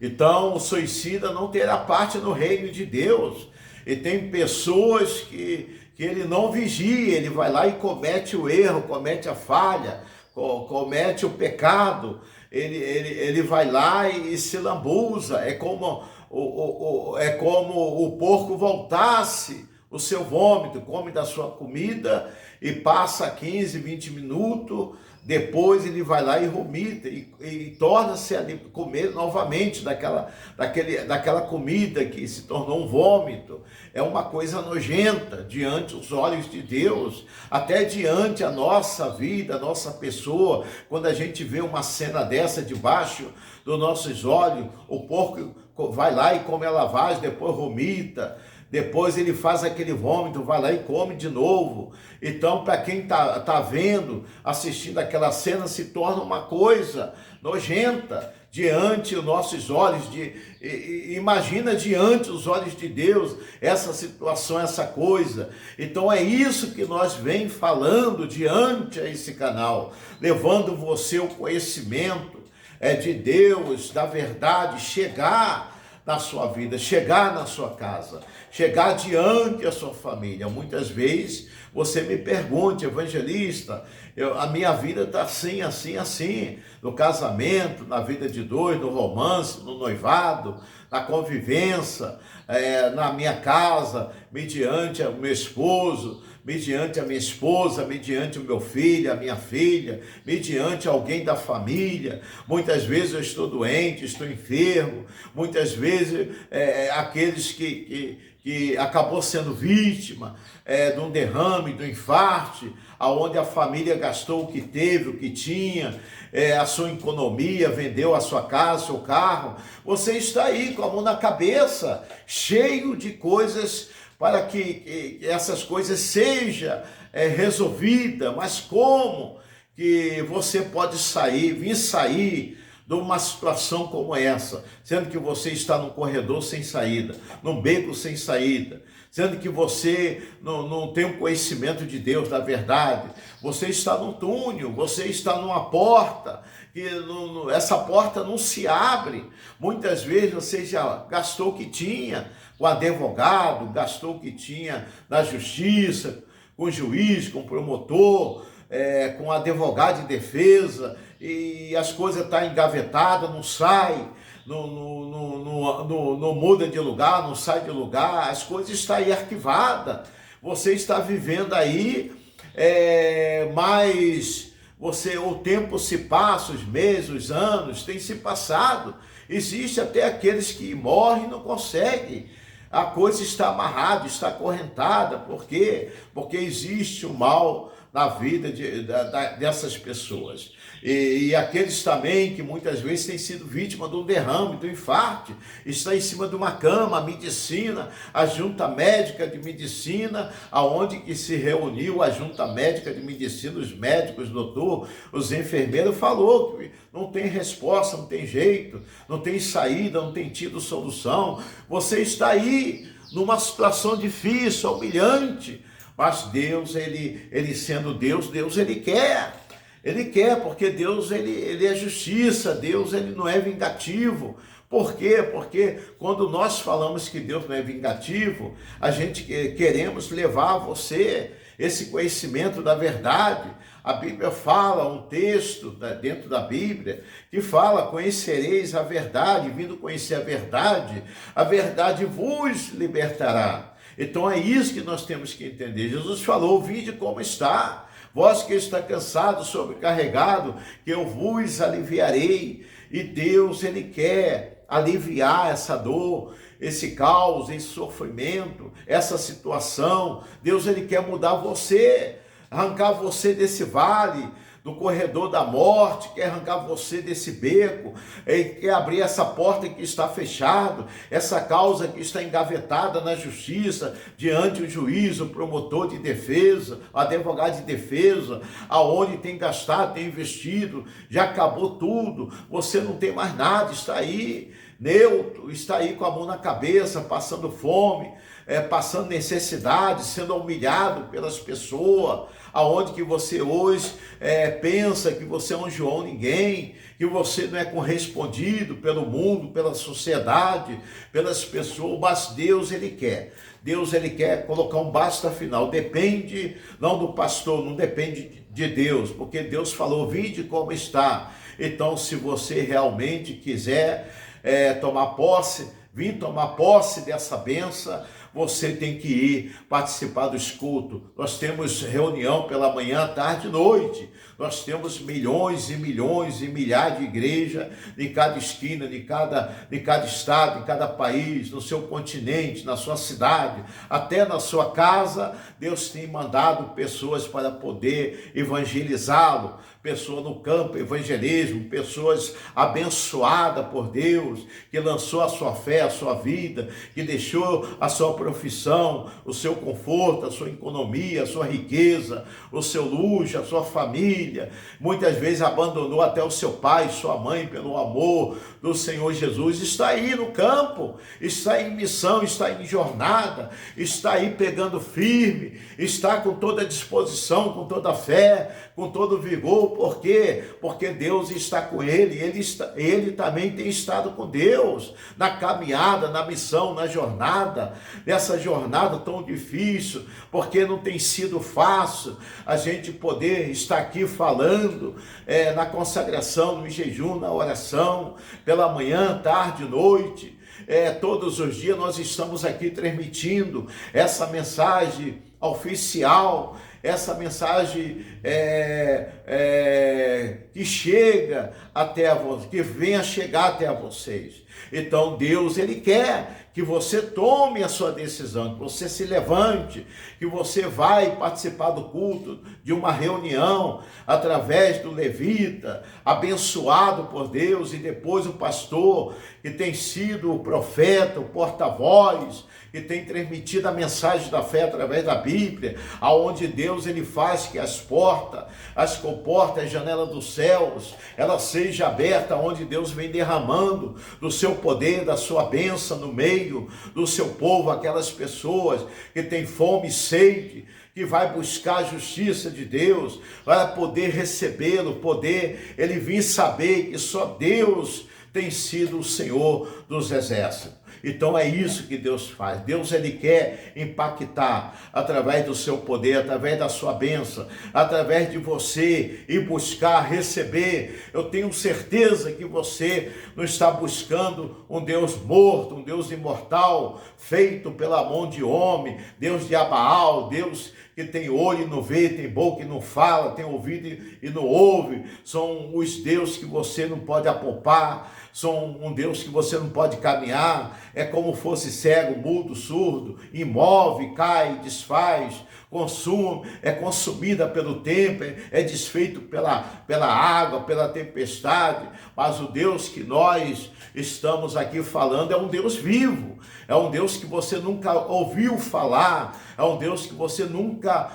Então, o suicida não terá parte no reino de Deus. E tem pessoas que ele não vigia, ele vai lá e comete o erro, comete a falha, comete o pecado, ele vai lá e se lambuza. É como é como o porco voltasse o seu vômito, come da sua comida e passa 15, 20 minutos, depois ele vai lá e vomita e torna-se a comer novamente daquela comida que se tornou um vômito. É uma coisa nojenta diante dos olhos de Deus, até diante a nossa vida, a nossa pessoa. Quando a gente vê uma cena dessa debaixo dos nossos olhos, o porco vai lá e come a lavagem, depois vomita, depois ele faz aquele vômito, vai lá e come de novo. Então, para quem tá vendo, assistindo aquela cena, se torna uma coisa nojenta diante dos nossos olhos. Imagina diante dos olhos de Deus essa situação, essa coisa. Então é isso que nós vem falando diante a esse canal, levando você o conhecimento de Deus, da verdade, chegar na sua vida, chegar na sua casa, chegar diante da sua família. Muitas vezes você me pergunta, evangelista, a minha vida está assim, assim, assim, no casamento, na vida de dois, no romance, no noivado, na convivência, na minha casa, mediante o meu esposo, mediante a minha esposa, mediante o meu filho, a minha filha, mediante alguém da família. Muitas vezes eu estou doente, estou enfermo, muitas vezes aqueles que acabou sendo vítima de um derrame, de um infarte, aonde a família gastou o que teve, o que tinha, a sua economia, vendeu a sua casa, seu carro. Você está aí com a mão na cabeça, cheio de coisas para que essas coisas sejam resolvidas. Mas como que você pode vir sair de uma situação como essa, sendo que você está num corredor sem saída, num beco sem saída, sendo que você não tem um conhecimento de Deus, da verdade, você está num túnel, você está numa porta, que essa porta não se abre. Muitas vezes você já gastou o que tinha com advogado, gastou o que tinha na justiça, com juiz, com promotor, com advogado de defesa, e as coisas estão engavetadas, não sai, não muda de lugar, não sai de lugar, as coisas estão aí arquivadas. Você está vivendo aí, mas o tempo se passa, os meses, os anos têm se passado. Existe até aqueles que morrem e não conseguem. A coisa está amarrada, está acorrentada. Por quê? Porque existe o mal na vida dessas pessoas. E aqueles também que muitas vezes têm sido vítima de um derrame, de um infarto, está em cima de uma cama, a medicina, a junta médica de medicina, aonde que se reuniu a junta médica de medicina, os médicos, doutor, os enfermeiros, falou que não tem resposta, não tem jeito, não tem saída, não tem tido solução. Você está aí numa situação difícil, humilhante, mas Deus, ele sendo Deus, ele quer. Ele quer, porque Deus ele é justiça, Deus ele não é vingativo. Por quê? Porque quando nós falamos que Deus não é vingativo, a gente queremos levar a você esse conhecimento da verdade. A Bíblia fala, um texto dentro da Bíblia, que fala: conhecereis a verdade, vindo conhecer a verdade vos libertará. Então é isso que nós temos que entender. Jesus falou: vinde como está. Vós que está cansado, sobrecarregado, que eu vos aliviarei. E Deus, ele quer aliviar essa dor, esse caos, esse sofrimento, essa situação. Deus, ele quer mudar você, arrancar você desse vale, do corredor da morte, quer arrancar você desse beco, quer abrir essa porta que está fechada, essa causa que está engavetada na justiça, diante do juiz, o promotor de defesa, o advogado de defesa, aonde tem gastado, tem investido, já acabou tudo, você não tem mais nada, está aí neutro, está aí com a mão na cabeça, passando fome, passando necessidade, sendo humilhado pelas pessoas, aonde que você hoje pensa que você é um João ninguém, que você não é correspondido pelo mundo, pela sociedade, pelas pessoas, mas Deus, Ele quer colocar um basta final. Depende não do pastor, não depende de Deus, porque Deus falou, vinde como está. Então, se você realmente quiser tomar posse, vir tomar posse dessa bênção, você tem que ir participar dos cultos. Nós temos reunião pela manhã, tarde e noite. Nós temos milhões e milhões e milhares de igrejas em cada esquina, em cada estado, em cada país, no seu continente, na sua cidade, até na sua casa. Deus tem mandado pessoas para poder evangelizá-lo, pessoas no campo, evangelismo, pessoas abençoadas por Deus, que lançou a sua fé, a sua vida, que deixou a sua profissão, o seu conforto, a sua economia, a sua riqueza, o seu luxo, a sua família, muitas vezes abandonou até o seu pai, sua mãe, pelo amor do Senhor Jesus, está aí no campo, está em missão, está em jornada, está aí pegando firme, está com toda a disposição, com toda a fé, com todo o vigor. Por quê? Porque Deus está com ele, ele também tem estado com Deus, na caminhada, na missão, na jornada, nessa jornada tão difícil, porque não tem sido fácil a gente poder estar aqui falando na consagração, no jejum, na oração, pela manhã, tarde, noite, todos os dias nós estamos aqui transmitindo essa mensagem oficial, essa mensagem que chega até vocês, que venha chegar até a vocês. Então Deus, Ele quer que você tome a sua decisão, que você se levante, que você vai participar do culto, de uma reunião, através do levita, abençoado por Deus, e depois o pastor, que tem sido o profeta, o porta-voz, que tem transmitido a mensagem da fé através da Bíblia, aonde Deus, Ele faz que as portas, as comportas, as janelas dos céus, ela seja aberta, onde Deus vem derramando do seu poder, da sua bênção no meio do seu povo, aquelas pessoas que têm fome e sede, que vai buscar a justiça de Deus, para poder recebê-lo, poder ele vir saber que só Deus tem sido o Senhor dos exércitos. Então é isso que Deus faz. Deus, Ele quer impactar através do seu poder, através da sua bênção, através de você ir buscar, receber. Eu tenho certeza que você não está buscando um Deus morto, um Deus imortal, feito pela mão de homem, Deus de Abaal, Deus que tem olho e não vê, tem boca e não fala, tem ouvido e não ouve. São os deuses que você não pode apalpar, são um Deus que você não pode caminhar. É como fosse cego, mudo, surdo, imóvel, cai, desfaz, consume, é consumida pelo tempo, é desfeito pela água, pela tempestade. Mas o Deus que nós estamos aqui falando é um Deus vivo, é um Deus que você nunca ouviu falar, é um Deus que você nunca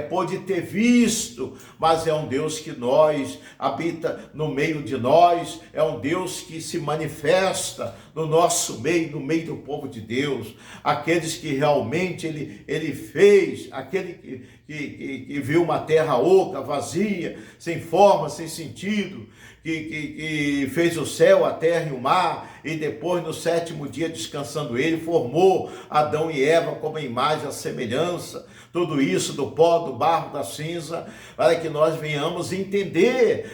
pode ter visto, mas é um Deus que nós habita no meio de nós, é um Deus que se manifesta no nosso meio, no meio do povo de Deus, aqueles que realmente ele fez, aquele que viu uma terra oca, vazia, sem forma, sem sentido, que fez o céu, a terra e o mar, e depois no sétimo dia descansando ele, formou Adão e Eva como a imagem, a semelhança, tudo isso do pó, do barro, da cinza, para que nós venhamos entender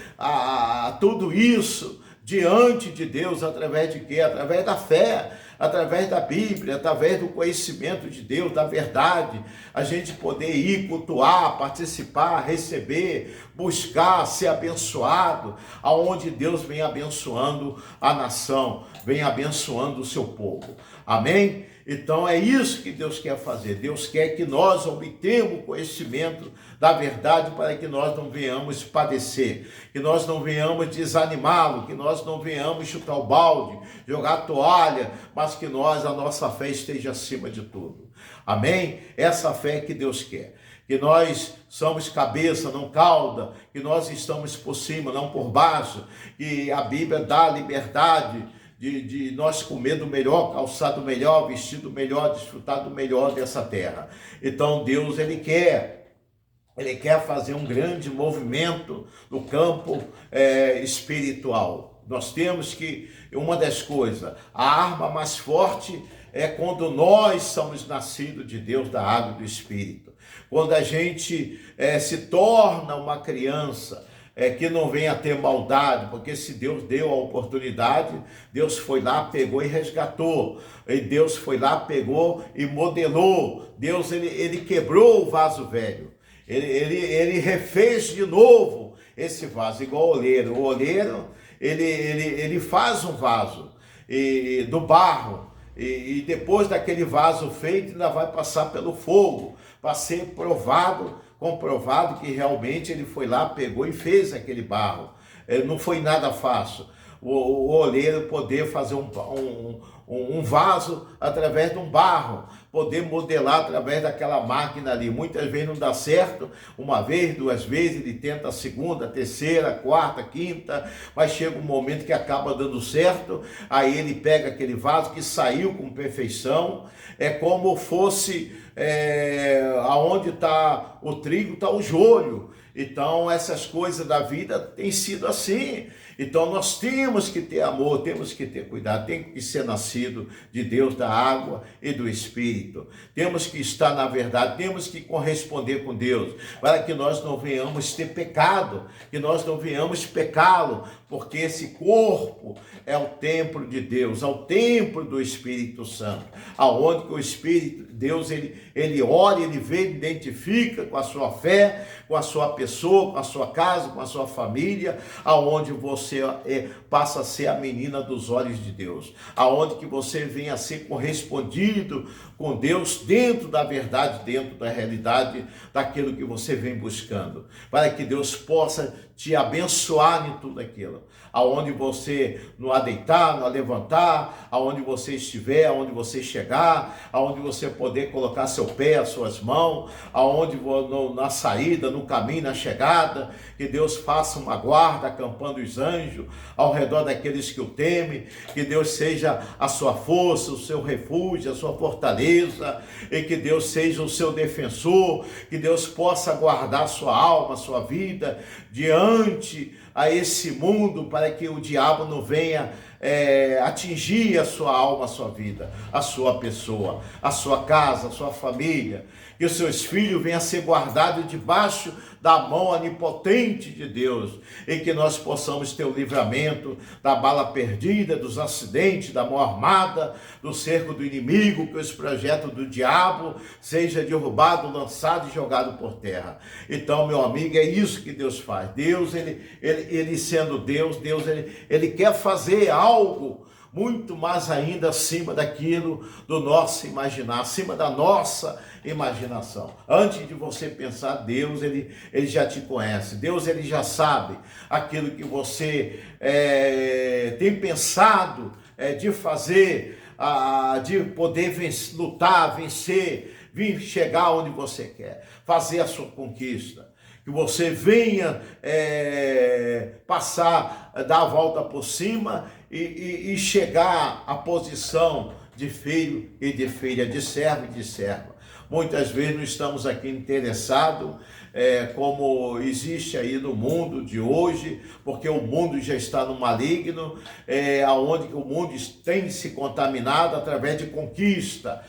tudo isso diante de Deus, através de quê? Através da fé, através da Bíblia, através do conhecimento de Deus, da verdade, a gente poder ir cultuar, participar, receber, buscar, ser abençoado, aonde Deus vem abençoando a nação, vem abençoando o seu povo. Amém? Então é isso que Deus quer fazer. Deus quer que nós obtenhamos conhecimento da verdade, para que nós não venhamos padecer, que nós não venhamos desanimá-lo, que nós não venhamos chutar o balde, jogar a toalha, mas que a nossa fé esteja acima de tudo. Amém? Essa fé que Deus quer. Que nós somos cabeça, não cauda, que nós estamos por cima, não por baixo, que a Bíblia dá liberdade de nós comer do melhor, calçar do melhor, vestir do melhor, desfrutar do melhor dessa terra. Então Deus, Ele quer fazer um grande movimento no campo espiritual. Nós temos que, uma das coisas, a arma mais forte é quando nós somos nascidos de Deus, da água e do Espírito. Quando a gente se torna uma criança, que não venha a ter maldade, porque se Deus deu a oportunidade, Deus foi lá, pegou e resgatou. E Deus foi lá, pegou e modelou. Deus, ele quebrou o vaso velho. Ele refez de novo esse vaso, igual o oleiro. O oleiro, ele faz um vaso do barro, e depois daquele vaso feito, ainda vai passar pelo fogo, para ser comprovado que realmente ele foi lá, pegou e fez aquele barro. Não foi nada fácil. O oleiro poder fazer um vaso através de um barro, poder modelar através daquela máquina ali. Muitas vezes não dá certo, uma vez, duas vezes, ele tenta a segunda, terceira, quarta, quinta, mas chega um momento que acaba dando certo, aí ele pega aquele vaso que saiu com perfeição, é como fosse aonde está o trigo, está o joio. Então essas coisas da vida têm sido assim. Então nós temos que ter amor, temos que ter cuidado, tem que ser nascido de Deus, da água e do Espírito. Temos que estar na verdade, temos que corresponder com Deus, para que nós não venhamos ter pecado, que nós não venhamos pecá-lo, porque esse corpo é o templo de Deus, é o templo do Espírito Santo, aonde que o Espírito, Deus, ele olha, ele vê, ele identifica com a sua fé, com a sua pessoa, com a sua casa, com a sua família, aonde você passa a ser a menina dos olhos de Deus, aonde que você venha a ser correspondido com Deus dentro da verdade, dentro da realidade daquilo que você vem buscando, para que Deus possa te abençoar em tudo aquilo, aonde você no deitar, no levantar, aonde você estiver, aonde você chegar, aonde você poder colocar seu pé, as suas mãos, aonde na saída, no caminho, na chegada, que Deus faça uma guarda acampando os anjos ao redor daqueles que o temem, que Deus seja a sua força, o seu refúgio, a sua fortaleza, e que Deus seja o seu defensor, que Deus possa guardar sua alma, sua vida diante a esse mundo, para que o diabo não venha atingir a sua alma, a sua vida, a sua pessoa, a sua casa, a sua família, que os seus filhos venham a ser guardados debaixo da mão onipotente de Deus, e que nós possamos ter o livramento da bala perdida, dos acidentes, da mão armada, do cerco do inimigo, que os projetos do diabo seja derrubado, lançado e jogado por terra. Então, meu amigo, é isso que Deus faz. Deus, ele sendo Deus, ele quer fazer algo muito mais ainda acima daquilo do nosso imaginar, acima da nossa imaginação. Antes de você pensar, Deus, ele já te conhece. Deus, ele já sabe aquilo que você tem pensado de fazer, de poder lutar, vencer, chegar onde você quer, fazer a sua conquista. Que você venha dar a volta por cima e chegar à posição de filho e de filha, de servo e de serva. Muitas vezes não estamos aqui interessados, como existe aí no mundo de hoje, porque o mundo já está no maligno, onde o mundo tem se contaminado através de conquista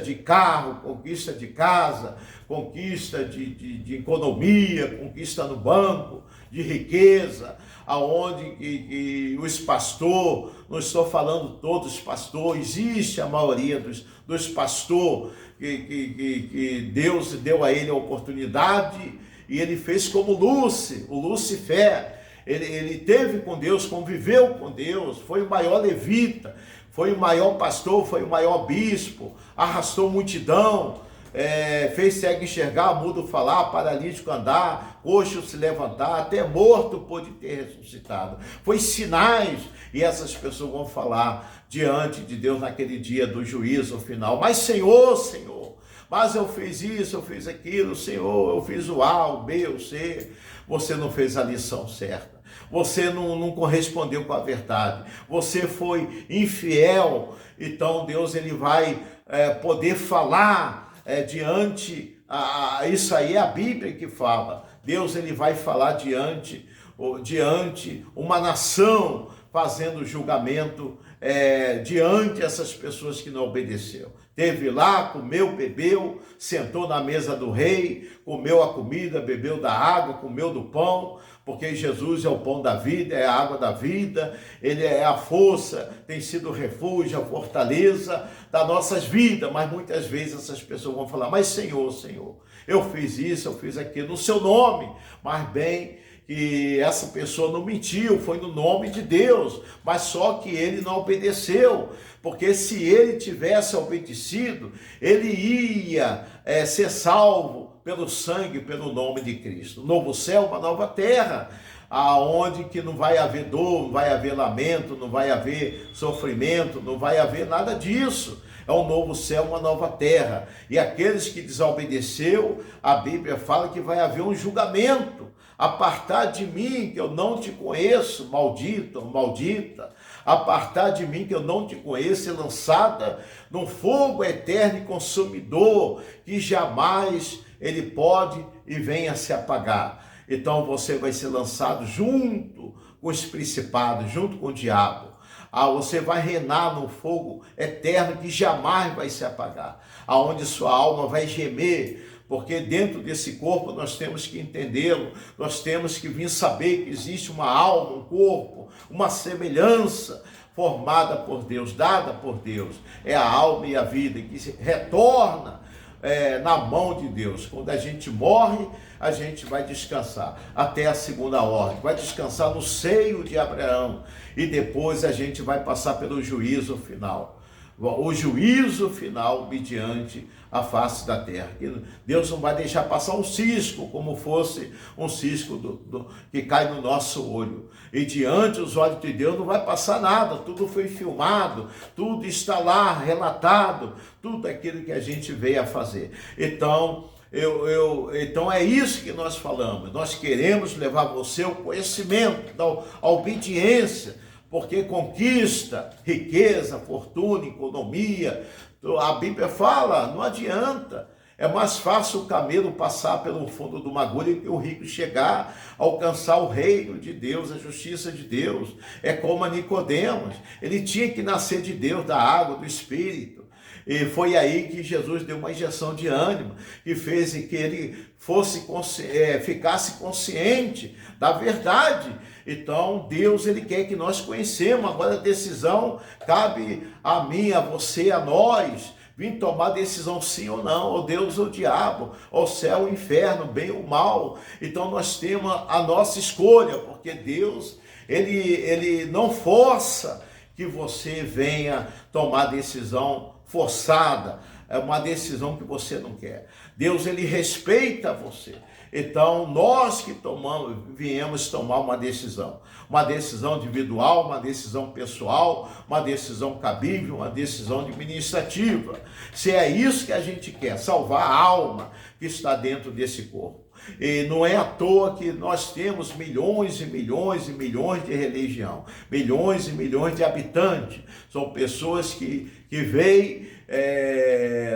de carro, conquista de casa, conquista de economia, conquista no banco, de riqueza, aonde que os pastores, não estou falando todos os pastores, existe a maioria dos pastores que Deus deu a ele a oportunidade, e ele fez como o Lucifer. Ele teve com Deus, conviveu com Deus, foi o maior levita, foi o maior pastor, foi o maior bispo, arrastou multidão, fez cego enxergar, mudo falar, paralítico andar, coxo se levantar, até morto pôde ter ressuscitado. Foi sinais, e essas pessoas vão falar diante de Deus naquele dia do juízo final. Mas Senhor, mas eu fiz isso, eu fiz aquilo, Senhor, eu fiz o A, o B, o C. Você não fez a lição certa. você não correspondeu com a verdade, você foi infiel, então Deus ele vai poder falar diante, isso aí é a Bíblia que fala, Deus ele vai falar diante uma nação, fazendo julgamento diante essas pessoas que não obedeceu. Teve lá, comeu, bebeu, sentou na mesa do rei, comeu a comida, bebeu da água, comeu do pão, porque Jesus é o pão da vida, é a água da vida, ele é a força, tem sido o refúgio, a fortaleza das nossas vidas. Mas muitas vezes essas pessoas vão falar, mas Senhor, eu fiz isso, eu fiz aquilo, no seu nome, mas bem que essa pessoa não mentiu, foi no nome de Deus, mas só que ele não obedeceu, porque se ele tivesse obedecido, ele ia ser salvo pelo sangue, pelo nome de Cristo. Novo céu, uma nova terra, aonde que não vai haver dor, não vai haver lamento, não vai haver sofrimento, não vai haver nada disso. É um novo céu, uma nova terra. E aqueles que desobedeceu, a Bíblia fala que vai haver um julgamento. Apartar de mim, que eu não te conheço, maldito, maldita. Apartar de mim, que eu não te conheço, e lançada num fogo eterno e consumidor, que jamais ele pode e venha se apagar. Então você vai ser lançado junto com os principados, junto com o diabo. Você vai reinar no fogo eterno que jamais vai se apagar, aonde sua alma vai gemer, porque dentro desse corpo nós temos que entendê-lo, nós temos que vir saber que existe uma alma, um corpo, uma semelhança formada por Deus, dada por Deus, é a alma e a vida que se retorna na mão de Deus. Quando a gente morre, a gente vai descansar até a segunda ordem, vai descansar no seio de Abraão, e depois a gente vai passar pelo juízo final, o juízo final mediante a face da terra. Deus não vai deixar passar um cisco, como fosse um cisco que cai no nosso olho, e diante dos olhos de Deus não vai passar nada, tudo foi filmado, tudo está lá relatado, tudo aquilo que a gente veio a fazer. Então é isso que nós falamos, nós queremos levar você ao conhecimento, à obediência, porque conquista, riqueza, fortuna, economia, a Bíblia fala, não adianta. É mais fácil o camelo passar pelo fundo de uma agulha que o rico chegar a alcançar o reino de Deus, a justiça de Deus. É como a Nicodemos, ele tinha que nascer de Deus, da água, do Espírito. E foi aí que Jesus deu uma injeção de ânimo, que fez que ele ficasse consciente da verdade. Então, Deus, ele quer que nós conhecemos. Agora a decisão cabe a mim, a você, a nós, vir tomar decisão sim ou não, ou Deus ou o diabo, ou céu ou inferno, bem ou mal. Então nós temos a nossa escolha, porque Deus, ele não força que você venha tomar decisão forçada, é uma decisão que você não quer. Deus, ele respeita você. Então, nós que viemos tomar uma decisão individual, uma decisão pessoal, uma decisão cabível, uma decisão administrativa. Se é isso que a gente quer, salvar a alma que está dentro desse corpo. E não é à toa que nós temos milhões e milhões e milhões de religião, milhões e milhões de habitantes. São pessoas que veem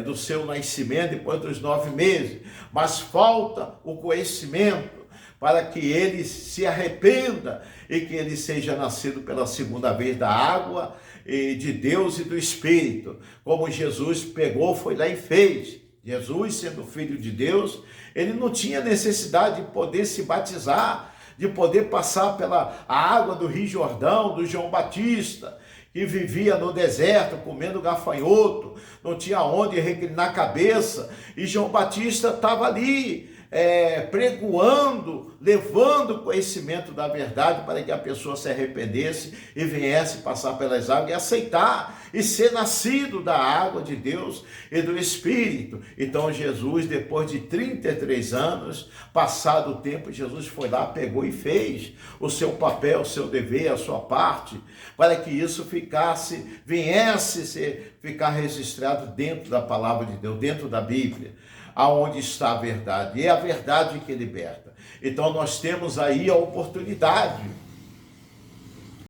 do seu nascimento depois dos 9 meses, mas falta o conhecimento para que ele se arrependa e que ele seja nascido pela segunda vez da água e de Deus e do Espírito, como Jesus pegou, foi lá e fez. Jesus, sendo filho de Deus, ele não tinha necessidade de poder se batizar, de poder passar pela água do Rio Jordão, do João Batista, que vivia no deserto comendo gafanhoto, não tinha onde reclinar a cabeça, e João Batista estava ali pregoando, levando conhecimento da verdade para que a pessoa se arrependesse e viesse passar pelas águas e aceitar e ser nascido da água de Deus e do Espírito. Então Jesus, depois de 33 anos, passado o tempo, Jesus foi lá, pegou e fez o seu papel, o seu dever, a sua parte, para que isso ficar registrado dentro da palavra de Deus, dentro da Bíblia, aonde está a verdade, e é a verdade que liberta. Então nós temos aí a oportunidade